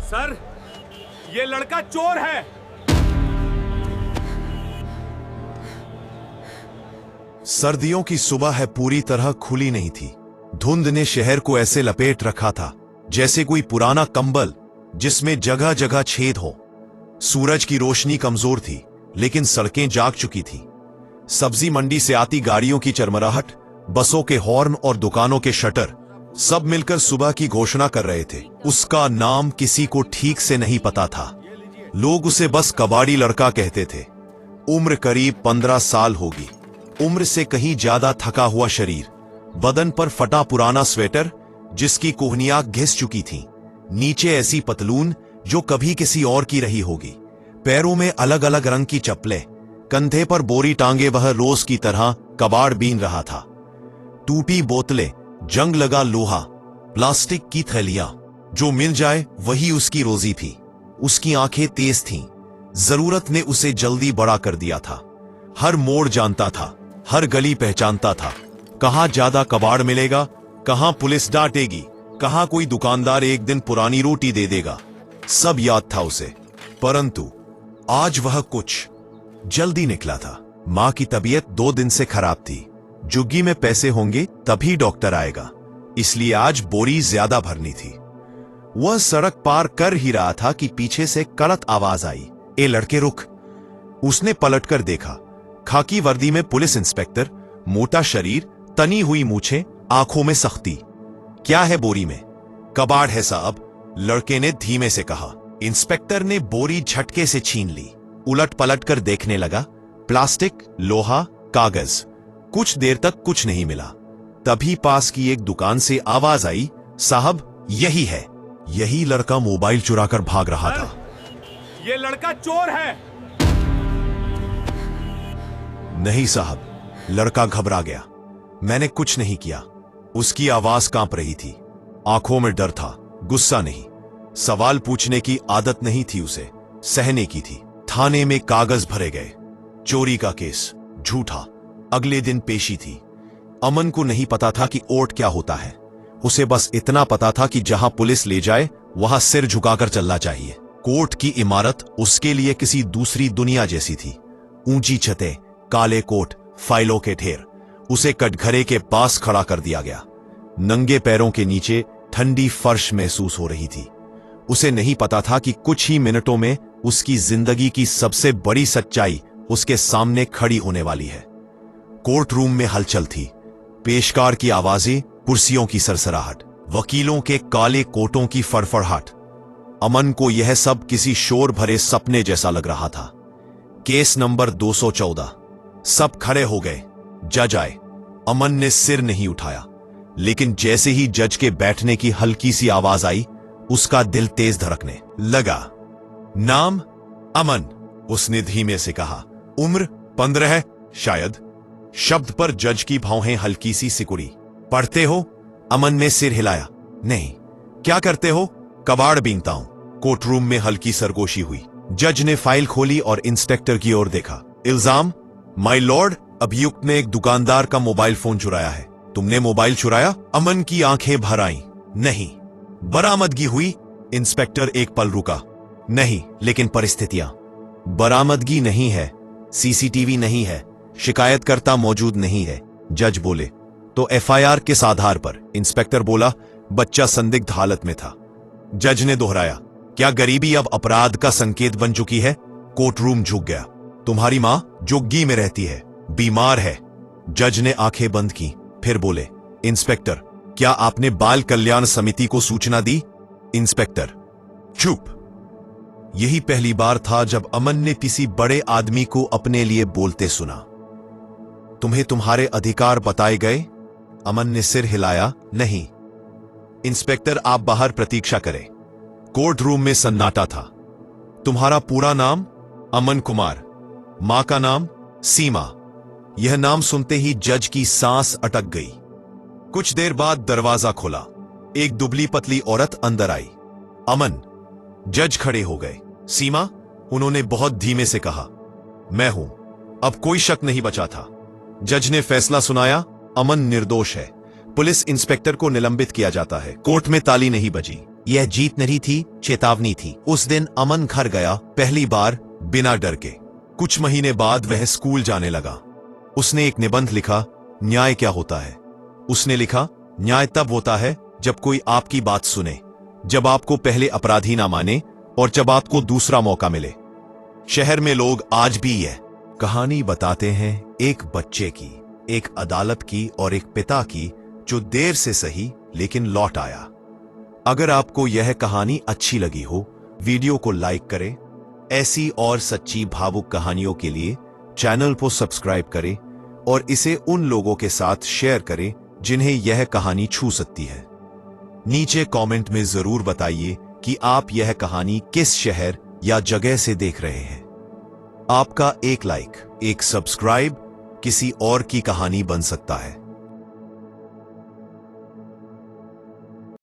Sir, ये लड़का चोर है। सर्दियों की सुबह है, पूरी तरह खुली नहीं थी। धुंध ने शहर को ऐसे लपेट रखा था जैसे कोई पुराना कंबल जिसमें जगह जगह छेद हो। सूरज की रोशनी कमजोर थी, लेकिन सड़कें जाग चुकी थी। सब्जी मंडी से आती गाड़ियों की चरमराहट, बसों के हॉर्न और दुकानों के शटर सब मिलकर सुबह की घोषणा कर रहे थे। उसका नाम किसी को ठीक से नहीं पता था। लोग उसे बस कबाड़ी लड़का कहते थे। उम्र करीब 15 साल होगी। उम्र से कहीं ज्यादा थका हुआ शरीर, बदन पर फटा पुराना स्वेटर जिसकी कोहनियां घिस चुकी थीं, नीचे ऐसी पतलून जो कभी किसी और की रही होगी, पैरों में अलग अलग रंग की चप्पलें, कंधे पर बोरी टांगे वह रोज की तरह कबाड़ बीन रहा था। टूटी बोतलें, जंग लगा लोहा, प्लास्टिक की थैलियां, जो मिल जाए वही उसकी रोजी थी। उसकी आंखें तेज थीं, जरूरत ने उसे जल्दी बड़ा कर दिया था। हर मोड़ जानता था, हर गली पहचानता था। कहां ज्यादा कबाड़ मिलेगा, कहां पुलिस डांटेगी, कहां कोई दुकानदार एक दिन पुरानी रोटी दे देगा, सब याद था उसे। परंतु आज वह कुछ जल्दी निकला था। मां की तबीयत 2 दिन से खराब थी। जुग्गी में पैसे होंगे तभी डॉक्टर आएगा, इसलिए आज बोरी ज्यादा भरनी थी। वह सड़क पार कर ही रहा था कि पीछे से कड़क आवाज आई, ए लड़के रुक। उसने पलटकर देखा। खाकी वर्दी में पुलिस इंस्पेक्टर, मोटा शरीर, तनी हुई मूछें, आंखों में सख्ती। क्या है बोरी में? कबाड़ है साहब, लड़के ने धीमे से कहा। इंस्पेक्टर ने बोरी झटके से छीन ली। उलट पलट कर देखने लगा। प्लास्टिक, लोहा, कागज। कुछ देर तक कुछ नहीं मिला। तभी पास की एक दुकान से आवाज आई, साहब यही है। यही लड़का मोबाइल चुराकर भाग रहा था। ये लड़का चोर है। नहीं साहब, लड़का घबरा गया। मैंने कुछ नहीं किया। उसकी आवाज कांप रही थी, आंखों में डर था, गुस्सा नहीं। सवाल पूछने की आदत नहीं थी उसे, सहने की थी। थाने में कागज भरे गए। चोरी का केस, झूठा। अगले दिन पेशी थी। अमन को नहीं पता था कि ओट क्या होता है। उसे बस इतना पता था कि जहां पुलिस ले जाए वहां सिर झुकाकर चलना चाहिए। कोर्ट की इमारत उसके लिए किसी दूसरी दुनिया जैसी थी। ऊंची छतें, काले कोट, फाइलों के ढेर। उसे कटघरे के पास खड़ा कर दिया गया। नंगे पैरों के नीचे ठंडी फर्श महसूस हो रही थी। उसे नहीं पता था कि कुछ ही मिनटों में उसकी जिंदगी की सबसे बड़ी सच्चाई उसके सामने खड़ी होने वाली है। कोर्ट रूम में हलचल थी। पेशकार की आवाजें, कुर्सियों की सरसराहट, वकीलों के काले कोटों की फड़फड़ाहट। अमन को यह सब किसी शोर भरे सपने जैसा लग रहा था। Case number 214। सब खड़े हो गए। जज आए। अमन ने सिर नहीं उठाया, लेकिन जैसे ही जज के बैठने की हल्की सी आवाज आई, उसका दिल तेज धड़कने लगा। नाम अमन, उसने धीमे से कहा। उम्र 15 शायद। शब्द पर जज की भौहें हल्की सी सिकुड़ी। पढ़ते हो? अमन ने सिर हिलाया। नहीं। क्या करते हो? कबाड़ बीनता हूं। कोर्ट रूम में हल्की सरगोशी हुई। जज ने फाइल खोली और इंस्पेक्टर की ओर देखा। इल्जाम? माय लॉर्ड, अभियुक्त ने एक दुकानदार का मोबाइल फोन चुराया है। तुमने मोबाइल चुराया? अमन की आंखें भर आईं। नहीं। बरामदगी हुई? इंस्पेक्टर एक पल रुका। नहीं, लेकिन परिस्थितियां। बरामदगी नहीं है, सीसीटीवी नहीं है, शिकायतकर्ता मौजूद नहीं है। जज बोले, तो एफआईआर किस आधार पर? इंस्पेक्टर बोला, बच्चा संदिग्ध हालत में था। जज ने दोहराया, क्या गरीबी अब अपराध का संकेत बन चुकी है? कोर्ट रूम झुक गया। तुम्हारी मां जुग्गी में रहती है, बीमार है। जज ने आंखें बंद की, फिर बोले, इंस्पेक्टर, क्या आपने बाल कल्याण समिति को सूचना दी? इंस्पेक्टर चुप। यही पहली बार था जब अमन ने किसी बड़े आदमी को अपने लिए बोलते सुना। तुम्हें तुम्हारे अधिकार बताए गए? अमन ने सिर हिलाया। नहीं। इंस्पेक्टर, आप बाहर प्रतीक्षा करें। कोर्ट रूम में सन्नाटा था। तुम्हारा पूरा नाम? अमन कुमार। मां का नाम? सीमा। यह नाम सुनते ही जज की सांस अटक गई। कुछ देर बाद दरवाजा खुला। एक दुबली पतली औरत अंदर आई। अमन। जज खड़े हो गए। सीमा? उन्होंने बहुत धीमे से कहा। मैं हूं। अब कोई शक नहीं बचा था। जज ने फैसला सुनाया, अमन निर्दोष है। पुलिस इंस्पेक्टर को निलंबित किया जाता है। कोर्ट में ताली नहीं बजी। यह जीत नहीं थी, चेतावनी थी। उस दिन अमन घर गया, पहली बार बिना डर के। कुछ महीने बाद वह स्कूल जाने लगा। उसने एक निबंध लिखा, न्याय क्या होता है। उसने लिखा, न्याय तब होता है जब कोई आपकी बात सुने, जब आपको पहले अपराधी ना माने और जब आपको दूसरा मौका मिले। शहर में लोग आज भी यह कहानी बताते हैं, एक बच्चे की, एक अदालत की और एक पिता की जो देर से सही लेकिन लौट आया। अगर आपको यह कहानी अच्छी लगी हो, वीडियो को लाइक करें। ऐसी और सच्ची भावुक कहानियों के लिए चैनल को सब्सक्राइब करें और इसे उन लोगों के साथ शेयर करें जिन्हें यह कहानी छू सकती है। नीचे कमेंट में जरूर बताइए कि आप यह कहानी किस शहर या जगह से देख रहे हैं। आपका एक लाइक, एक सब्सक्राइब किसी और की कहानी बन सकता है।